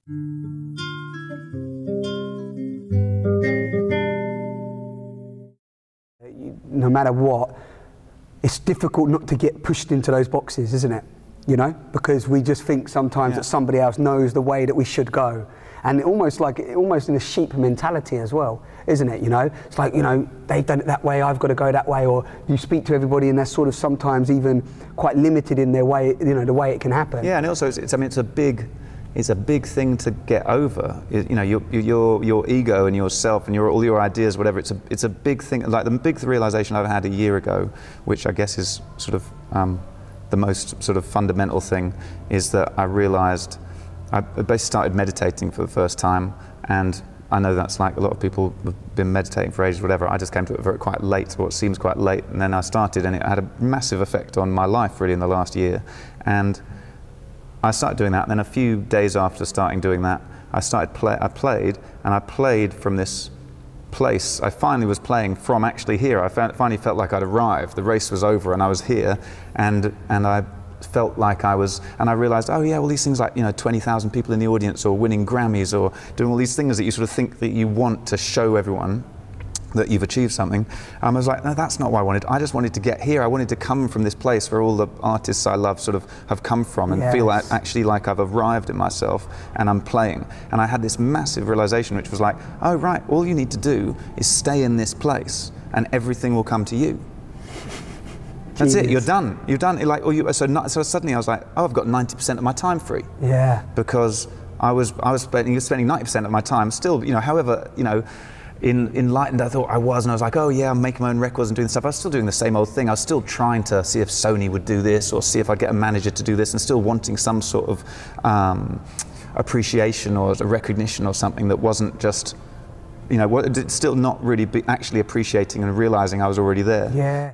No matter what, it's difficult not to get pushed into those boxes, isn't it? You know, because we just think sometimes that somebody else knows the way that we should go. And almost in a sheep mentality as well, isn't it? You know, it's like, you know, they've done it that way, I've got to go that way. Or you speak to everybody and they're sort of sometimes even quite limited in their way, you know, the way it can happen. Yeah, and also I mean, it's a big thing to get over. You know, your ego and yourself and all your ideas, whatever. It's a big thing. Like the big realization I've had a year ago, which I guess is sort of the most sort of fundamental thing, is that I realized I basically started meditating for the first time, and I know that's like a lot of people have been meditating for ages, whatever. I just came to it quite late, or it seems quite late, and then I started, and it had a massive effect on my life really in the last year. And I started doing that, and then a few days after starting doing that, I played from this place. I finally was playing from actually here. I finally felt like I'd arrived. The race was over, and I was here, and I felt like I was, and I realized, oh yeah, well these things like, you know, 20,000 people in the audience, or winning Grammys, or doing all these things that you sort of think that you want to show everyone that you've achieved something. I was like, no, that's not what I wanted. I just wanted to get here. I wanted to come from this place where all the artists I love sort of have come from, and feel actually like I've arrived in myself and I'm playing. And I had this massive realization, which was like, oh right, all you need to do is stay in this place and everything will come to you. That's it, you're done. You're done. Like, so suddenly I was like, oh, I've got 90% of my time free. Yeah. Because I was spending 90% of my time still, you know, however, you know, enlightened I thought I was, and I was like, oh yeah, I'm making my own records and doing stuff. I was still doing the same old thing. I was still trying to see if Sony would do this, or see if I'd get a manager to do this, and still wanting some sort of appreciation or a recognition or something that wasn't just, you know, still not really actually appreciating and realizing I was already there. Yeah.